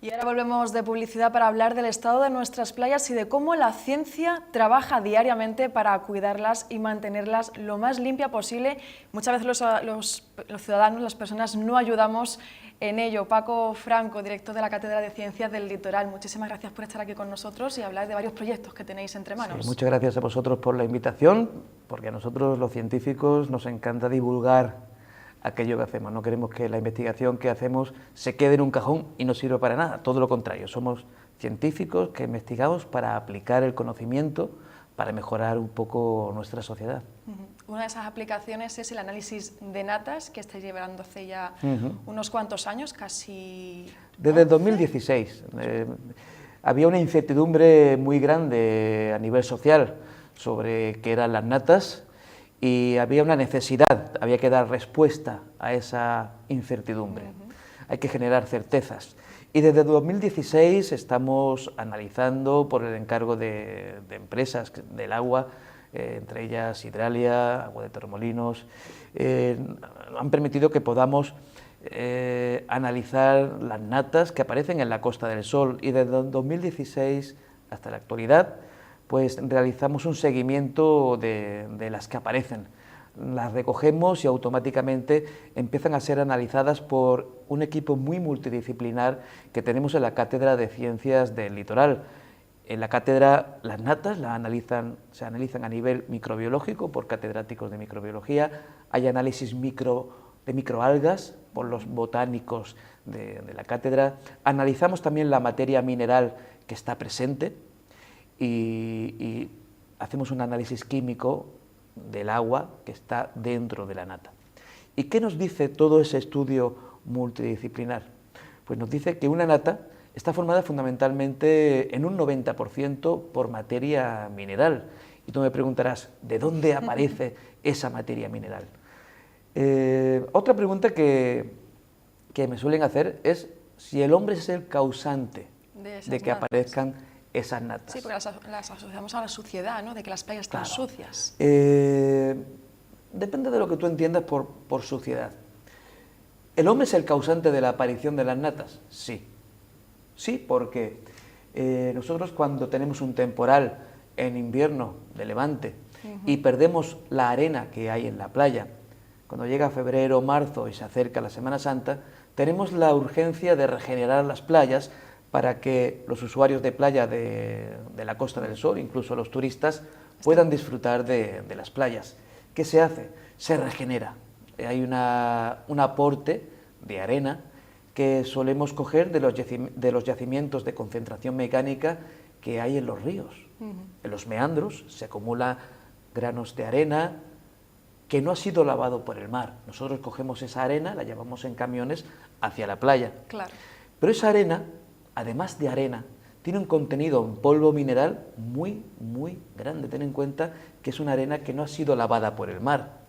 Y ahora volvemos de publicidad para hablar del estado de nuestras playas y de cómo la ciencia trabaja diariamente para cuidarlas y mantenerlas lo más limpia posible. Muchas veces los ciudadanos, las personas, no ayudamos en ello. Paco Franco, director de la Cátedra de Ciencias del Litoral, muchísimas gracias por estar aquí con nosotros y hablar de varios proyectos que tenéis entre manos. Sí, muchas gracias a vosotros por la invitación, porque a nosotros los científicos nos encanta divulgar aquello que hacemos. No queremos que la investigación que hacemos se quede en un cajón y no sirva para nada, todo lo contrario, somos científicos que investigamos para aplicar el conocimiento, para mejorar un poco nuestra sociedad. Una de esas aplicaciones es el análisis de natas, que estáis llevando hace ya unos cuantos años, casi... Desde el 2016. Había una incertidumbre muy grande a nivel social sobre qué eran las natas, y había una necesidad, había que dar respuesta a esa incertidumbre. Hay que generar certezas. Y desde 2016 estamos analizando, por el encargo de empresas del agua, entre ellas Hidralia, Agua de Torremolinos, han permitido que podamos analizar las natas que aparecen en la Costa del Sol, y desde 2016 hasta la actualidad pues realizamos un seguimiento de las que aparecen. Las recogemos y automáticamente empiezan a ser analizadas por un equipo muy multidisciplinar que tenemos en la Cátedra de Ciencias del Litoral. En la cátedra las natas se analizan a nivel microbiológico por catedráticos de microbiología, hay análisis de microalgas por los botánicos de la cátedra, analizamos también la materia mineral que está presente, y hacemos un análisis químico del agua que está dentro de la nata. ¿Y qué nos dice todo ese estudio multidisciplinar? Pues nos dice que una nata está formada fundamentalmente en un 90% por materia mineral. Y tú me preguntarás, ¿de dónde aparece esa materia mineral? Otra pregunta que me suelen hacer es si el hombre es el causante de que aparezcan esas natas. Sí, porque las asociamos a la suciedad, ¿no? De que las playas están sucias. Depende de lo que tú entiendas por suciedad. ¿El hombre es el causante de la aparición de las natas? Sí. Sí, porque nosotros cuando tenemos un temporal en invierno de levante y perdemos la arena que hay en la playa, cuando llega febrero o marzo y se acerca la Semana Santa, tenemos la urgencia de regenerar las playas para que los usuarios de playa de la Costa del Sol, incluso los turistas, puedan disfrutar de las playas. ¿Qué se hace? Se regenera. Hay un aporte de arena que solemos coger de los yacimientos de concentración mecánica que hay en los ríos. En los meandros se acumulan granos de arena que no ha sido lavado por el mar. Nosotros cogemos esa arena, la llevamos en camiones hacia la playa. Claro. Pero esa arena, además de arena, tiene un contenido en polvo mineral muy, muy grande. Ten en cuenta que es una arena que no ha sido lavada por el mar.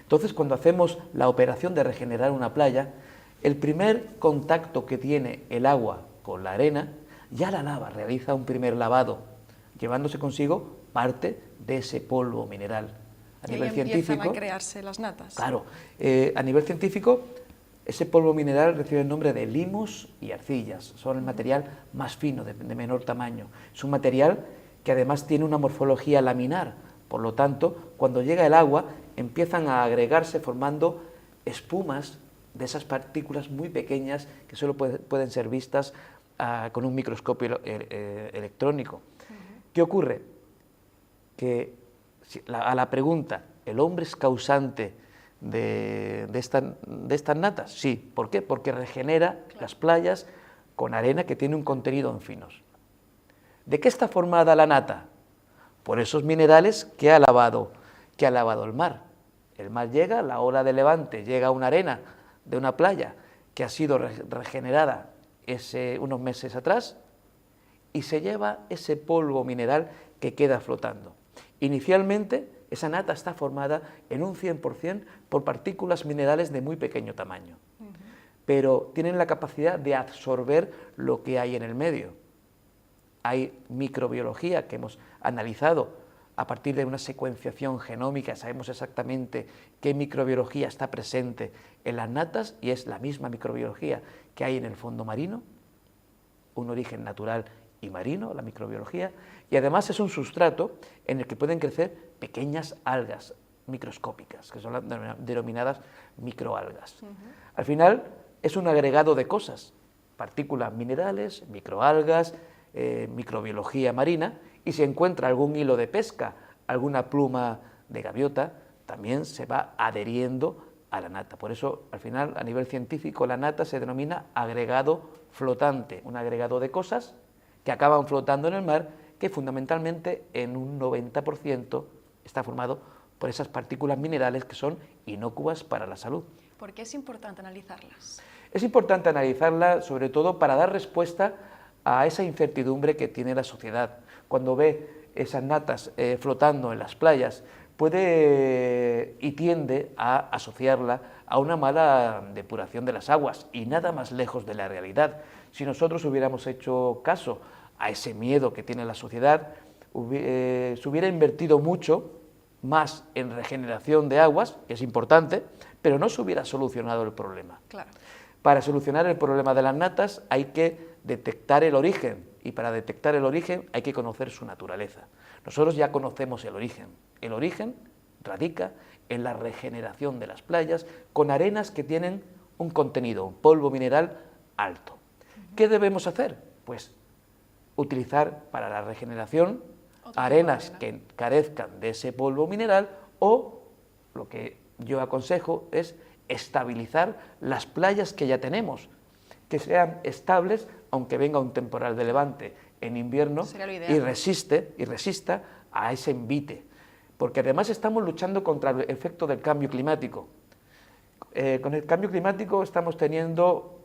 Entonces, cuando hacemos la operación de regenerar una playa, el primer contacto que tiene el agua con la arena, ya la lava, realiza un primer lavado, llevándose consigo parte de ese polvo mineral. A nivel científico, empiezan a crearse las natas. Claro, a nivel científico, ese polvo mineral recibe el nombre de limos y arcillas. Son el material más fino, de menor tamaño. Es un material que además tiene una morfología laminar. Por lo tanto, cuando llega el agua, empiezan a agregarse formando espumas de esas partículas muy pequeñas que solo pueden ser vistas con un microscopio electrónico. ¿Qué ocurre? Que a la pregunta, ¿el hombre es causante de estas natas? Sí. ¿Por qué? Porque regenera las playas con arena que tiene un contenido en finos. ¿De qué está formada la nata? Por esos minerales que ha lavado el mar. El mar llega, la ola de levante, llega una arena de una playa que ha sido regenerada unos meses atrás y se lleva ese polvo mineral que queda flotando. Inicialmente, esa nata está formada en un 100% por partículas minerales de muy pequeño tamaño, pero tienen la capacidad de absorber lo que hay en el medio. Hay microbiología que hemos analizado a partir de una secuenciación genómica, sabemos exactamente qué microbiología está presente en las natas y es la misma microbiología que hay en el fondo marino, un origen natural y marino, la microbiología, y además es un sustrato en el que pueden crecer pequeñas algas microscópicas, que son las denominadas microalgas. Al final es un agregado de cosas, partículas minerales, microalgas, microbiología marina, y si encuentra algún hilo de pesca, alguna pluma de gaviota, también se va adheriendo a la nata. Por eso, al final, a nivel científico, la nata se denomina agregado flotante, un agregado de cosas que acaban flotando en el mar, que fundamentalmente en un 90% está formado por esas partículas minerales que son inocuas para la salud. ¿Por qué es importante analizarlas? Es importante analizarlas sobre todo para dar respuesta a esa incertidumbre que tiene la sociedad. Cuando ve esas natas flotando en las playas, puede y tiende a asociarla a una mala depuración de las aguas, y nada más lejos de la realidad. Si nosotros hubiéramos hecho caso a ese miedo que tiene la sociedad, se hubiera invertido mucho más en regeneración de aguas, que es importante, pero no se hubiera solucionado el problema. Claro. Para solucionar el problema de las natas hay que detectar el origen, y para detectar el origen hay que conocer su naturaleza. Nosotros ya conocemos el origen. El origen radica en la regeneración de las playas con arenas que tienen un contenido, un polvo mineral alto. ¿Qué debemos hacer? Pues utilizar para la regeneración arenas que carezcan de ese polvo mineral, o lo que yo aconsejo es estabilizar las playas que ya tenemos, que sean estables aunque venga un temporal de levante en invierno y resista a ese envite, porque además estamos luchando contra el efecto del cambio climático. Con el cambio climático estamos teniendo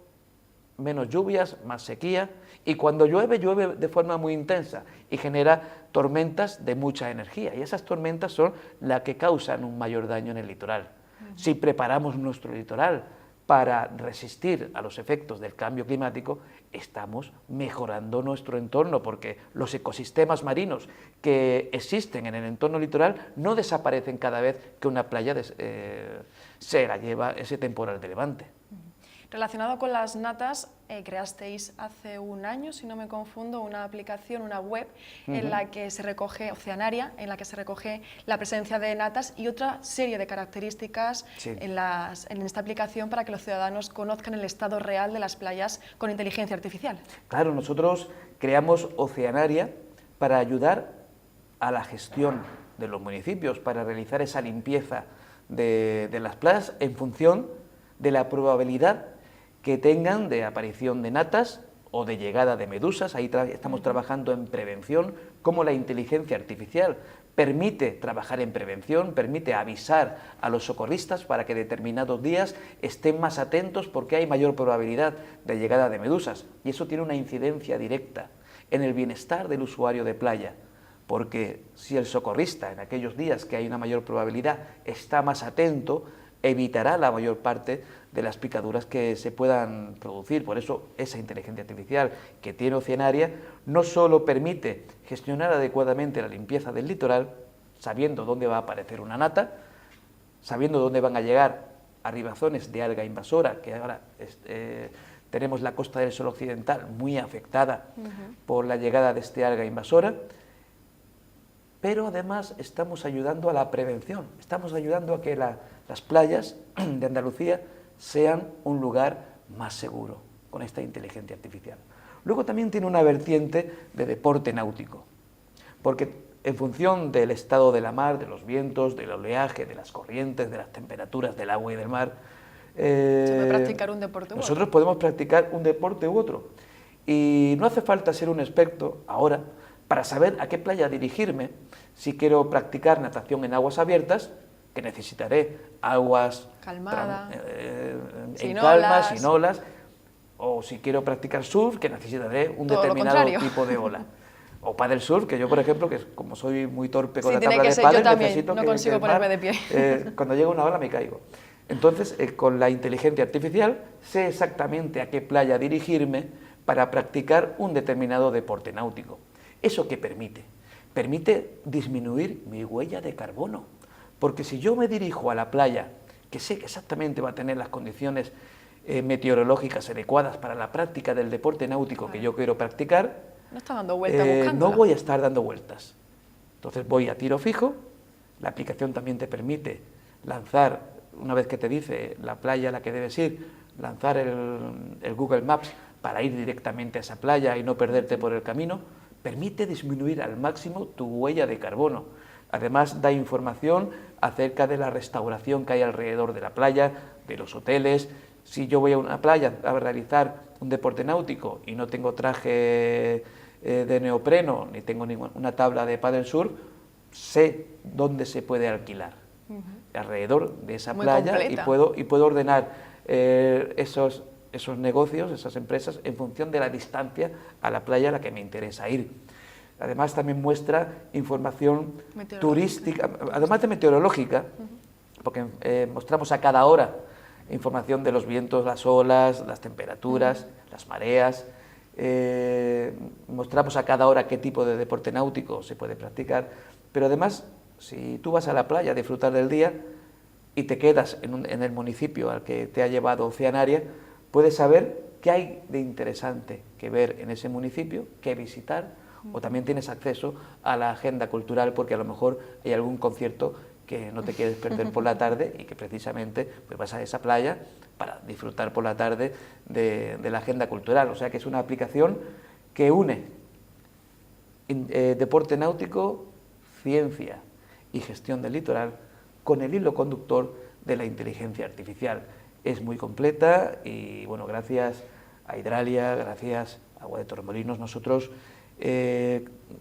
menos lluvias, más sequía, y cuando llueve, llueve de forma muy intensa y genera tormentas de mucha energía, y esas tormentas son las que causan un mayor daño en el litoral. Si preparamos nuestro litoral para resistir a los efectos del cambio climático, estamos mejorando nuestro entorno, porque los ecosistemas marinos que existen en el entorno litoral no desaparecen cada vez que una playa se la lleva ese temporal de levante. Relacionado con las natas, creasteis hace un año, si no me confundo, una aplicación, una web en la que se recoge, Oceanaria, en la que se recoge la presencia de natas y otra serie de características en esta aplicación para que los ciudadanos conozcan el estado real de las playas con inteligencia artificial. Claro, nosotros creamos Oceanaria para ayudar a la gestión de los municipios, para realizar esa limpieza de las playas en función de la probabilidad que tengan de aparición de natas o de llegada de medusas. Ahí estamos trabajando en prevención, como la inteligencia artificial permite trabajar en prevención, permite avisar a los socorristas para que determinados días estén más atentos porque hay mayor probabilidad de llegada de medusas, y eso tiene una incidencia directa en el bienestar del usuario de playa, porque si el socorrista en aquellos días que hay una mayor probabilidad está más atento, evitará la mayor parte de las picaduras que se puedan producir. Por eso esa inteligencia artificial que tiene Oceanaria no solo permite gestionar adecuadamente la limpieza del litoral, sabiendo dónde va a aparecer una nata, sabiendo dónde van a llegar arribazones de alga invasora, que ahora tenemos la Costa del Sol occidental muy afectada por la llegada de esta alga invasora, pero además estamos ayudando a la prevención, estamos ayudando a que las playas de Andalucía sean un lugar más seguro con esta inteligencia artificial. Luego también tiene una vertiente de deporte náutico, porque en función del estado de la mar, de los vientos, del oleaje, de las corrientes, de las temperaturas del agua y del mar, se puede practicar un deporte u otro. Nosotros podemos practicar un deporte u otro, y no hace falta ser un experto ahora para saber a qué playa dirigirme. Si quiero practicar natación en aguas abiertas, que necesitaré aguas calmada, en calma, sin olas, o si quiero practicar surf, que necesitaré un determinado tipo de ola. O paddle surf, que yo, por ejemplo, que como soy muy torpe con la tabla de paddle, necesito no consigo ponerme de pie. Cuando llega una ola me caigo. Entonces, con la inteligencia artificial sé exactamente a qué playa dirigirme para practicar un determinado deporte náutico. ¿Eso qué permite? Permite disminuir mi huella de carbono, porque si yo me dirijo a la playa, que sé que exactamente va a tener las condiciones meteorológicas adecuadas para la práctica del deporte náutico que yo quiero practicar, no está dando vueltas buscándola. no voy a estar dando vueltas. Entonces voy a tiro fijo, la aplicación también te permite lanzar, una vez que te dice la playa a la que debes ir, lanzar el Google Maps para ir directamente a esa playa y no perderte por el camino, permite disminuir al máximo tu huella de carbono. Además da información acerca de la restauración que hay alrededor de la playa, de los hoteles. Si yo voy a una playa a realizar un deporte náutico y no tengo traje de neopreno, ni tengo una tabla de paddle surf, sé dónde se puede alquilar alrededor de esa playa y puedo ordenar esos negocios, esas empresas, en función de la distancia a la playa a la que me interesa ir. Además también muestra información turística, además de meteorológica, porque mostramos a cada hora información de los vientos, las olas, las temperaturas, las mareas, mostramos a cada hora qué tipo de deporte náutico se puede practicar, pero además, si tú vas a la playa a disfrutar del día y te quedas en el municipio al que te ha llevado Oceanaria, puedes saber qué hay de interesante que ver en ese municipio, qué visitar, o también tienes acceso a la agenda cultural porque a lo mejor hay algún concierto que no te quieres perder por la tarde y que precisamente pues vas a esa playa para disfrutar por la tarde de la agenda cultural. O sea que es una aplicación que une deporte náutico, ciencia y gestión del litoral con el hilo conductor de la inteligencia artificial. Es muy completa y bueno, gracias a Hidralia, gracias a Agua de Torremolinos, nosotros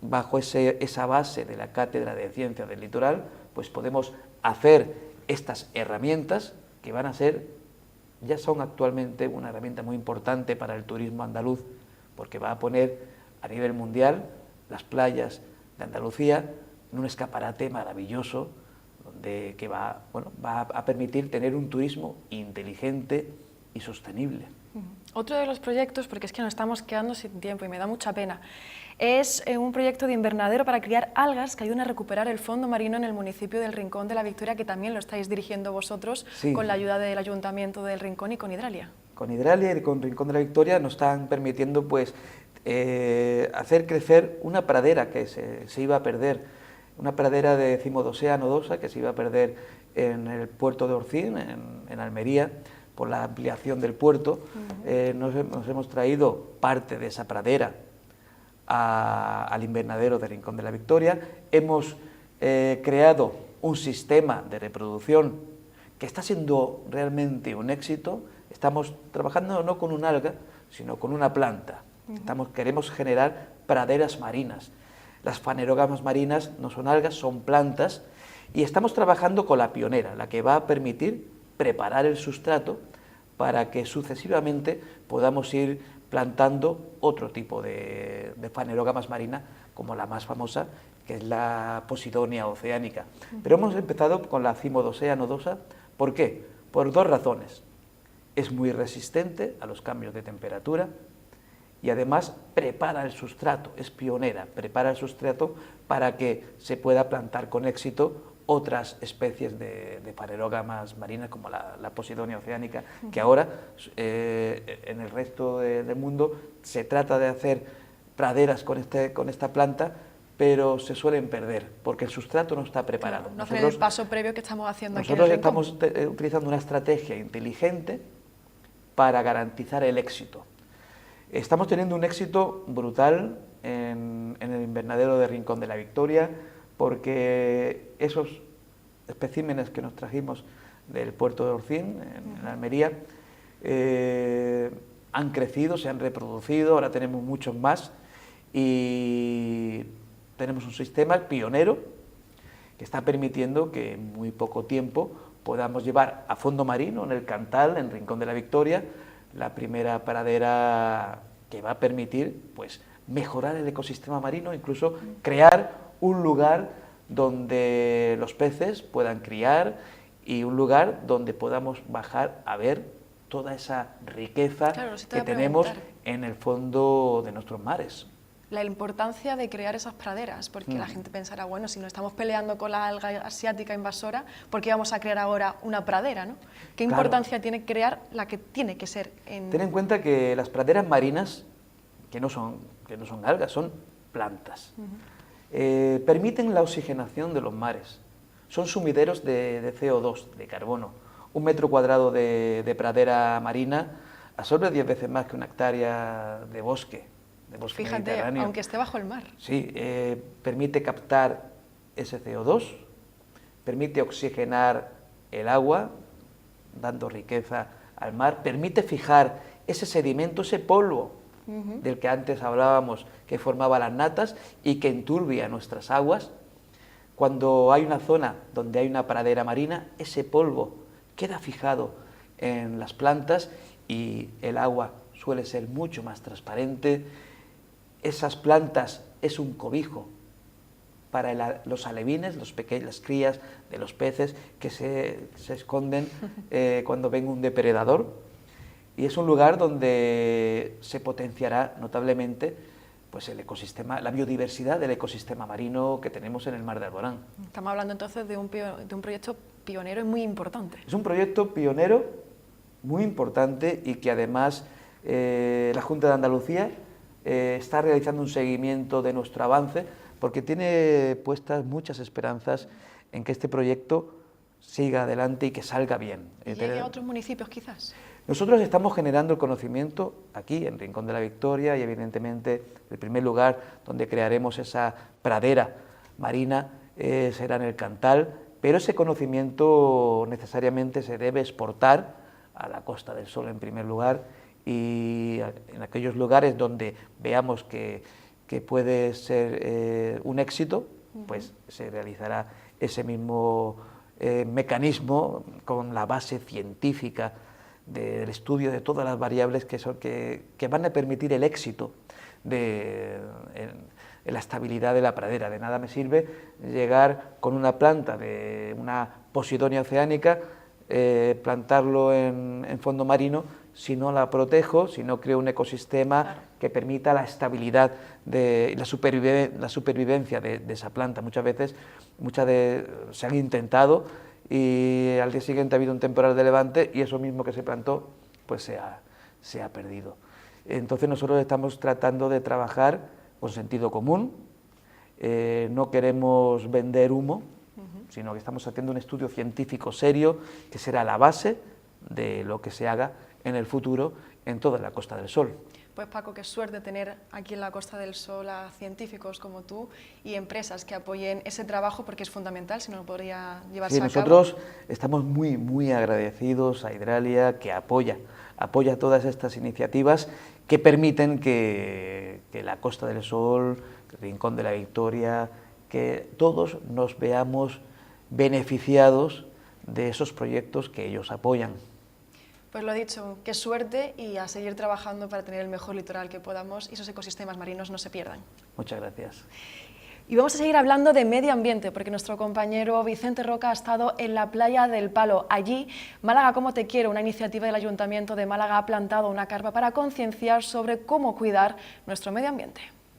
bajo esa base de la Cátedra de Ciencia del Litoral, pues podemos hacer estas herramientas que van a ser, ya son actualmente una herramienta muy importante para el turismo andaluz, porque va a poner a nivel mundial las playas de Andalucía en un escaparate maravilloso, que va a permitir tener un turismo inteligente y sostenible. Otro de los proyectos, porque es que nos estamos quedando sin tiempo y me da mucha pena, es un proyecto de invernadero para criar algas que ayudan a recuperar el fondo marino en el municipio del Rincón de la Victoria, que también lo estáis dirigiendo vosotros, sí, con la ayuda del Ayuntamiento del Rincón y con Hidralia. Con Hidralia y con Rincón de la Victoria nos están permitiendo pues, hacer crecer una pradera que se iba a perder, una pradera de cimodosea nodosa que se iba a perder en el puerto de Orcín, en Almería, por la ampliación del puerto. Nos hemos traído parte de esa pradera al invernadero de Rincón de la Victoria. Hemos creado un sistema de reproducción que está siendo realmente un éxito. Estamos trabajando no con un alga, sino con una planta. Queremos generar praderas marinas. Las fanerógamas marinas no son algas, son plantas, y estamos trabajando con la pionera, la que va a permitir preparar el sustrato para que sucesivamente podamos ir plantando otro tipo de fanerógamas marinas, como la más famosa, que es la Posidonia oceanica. Pero hemos empezado con la Cimodosea nodosa. ¿Por qué? Por dos razones. Es muy resistente a los cambios de temperatura y además prepara el sustrato, es pionera, prepara el sustrato para que se pueda plantar con éxito otras especies de fanerógamas marinas como la Posidonia oceanica, que ahora en el resto del mundo se trata de hacer praderas con esta planta, pero se suelen perder porque el sustrato no está preparado. Claro, no hacen el paso previo que estamos haciendo aquí en el Rincón. Nosotros estamos utilizando una estrategia inteligente para garantizar el éxito. Estamos teniendo un éxito brutal en el invernadero de Rincón de la Victoria, porque esos especímenes que nos trajimos del puerto de Orcín, en Almería, han crecido, se han reproducido, ahora tenemos muchos más y tenemos un sistema pionero que está permitiendo que en muy poco tiempo podamos llevar a fondo marino, en el Cantal, en Rincón de la Victoria, la primera pradera que va a permitir pues, mejorar el ecosistema marino, incluso crear un lugar donde los peces puedan criar y un lugar donde podamos bajar a ver toda esa riqueza que tenemos en el fondo de nuestros mares. la importancia de crear esas praderas, porque la gente pensará, bueno, si nos estamos peleando con la alga asiática invasora, ¿por qué vamos a crear ahora una pradera, ¿no? ¿Qué importancia tiene crear la que tiene que ser en...? Ten en cuenta que las praderas marinas, que no son algas, son plantas, permiten la oxigenación de los mares, son sumideros de CO2, de carbono. 1 metro cuadrado de pradera marina absorbe 10 veces más que una hectárea de bosque Fíjate, mediterráneo. aunque esté bajo el mar. Sí, permite captar ese CO2, permite oxigenar el agua, dando riqueza al mar, permite fijar ese sedimento, ese polvo del que antes hablábamos, que formaba las natas y que enturbia nuestras aguas. Cuando hay una zona donde hay una pradera marina, ese polvo queda fijado en las plantas y el agua suele ser mucho más transparente. Esas plantas es un cobijo para los alevines, las crías de los peces que se esconden cuando ven un depredador, y es un lugar donde se potenciará notablemente pues el ecosistema, la biodiversidad del ecosistema marino que tenemos en el mar de Alborán. Estamos hablando entonces de un proyecto pionero y muy importante. Es un proyecto pionero muy importante y que además la Junta de Andalucía está realizando un seguimiento de nuestro avance, porque tiene puestas muchas esperanzas en que este proyecto siga adelante y que salga bien. ¿Y llegue a otros municipios quizás? Nosotros estamos generando el conocimiento aquí, en Rincón de la Victoria, y evidentemente el primer lugar donde crearemos esa pradera marina será en el Cantal, pero ese conocimiento necesariamente se debe exportar a la Costa del Sol en primer lugar, y en aquellos lugares donde veamos que puede ser un éxito, pues se realizará ese mismo mecanismo con la base científica del estudio de todas las variables que van a permitir el éxito en la estabilidad de la pradera. De nada me sirve llegar con una planta de una Posidonia oceanica, plantarlo en fondo marino, si no la protejo, si no creo un ecosistema que permita la estabilidad de la supervivencia de esa planta. Muchas veces se han intentado y al día siguiente ha habido un temporal de levante y eso mismo que se plantó pues se ha perdido. Entonces nosotros estamos tratando de trabajar con sentido común, no queremos vender humo, sino que estamos haciendo un estudio científico serio que será la base de lo que se haga en el futuro en toda la Costa del Sol. Pues Paco, qué suerte tener aquí en la Costa del Sol a científicos como tú y empresas que apoyen ese trabajo, porque es fundamental, si no podría llevarse a cabo. Nosotros estamos muy agradecidos a Hidralia, que apoya todas estas iniciativas que permiten que la Costa del Sol, el Rincón de la Victoria, que todos nos veamos beneficiados de esos proyectos que ellos apoyan. Pues lo dicho, qué suerte y a seguir trabajando para tener el mejor litoral que podamos y esos ecosistemas marinos no se pierdan. Muchas gracias. Y vamos a seguir hablando de medio ambiente, porque nuestro compañero Vicente Roca ha estado en la playa del Palo. Allí, Málaga Como Te Quiero, una iniciativa del Ayuntamiento de Málaga, ha plantado una carpa para concienciar sobre cómo cuidar nuestro medio ambiente.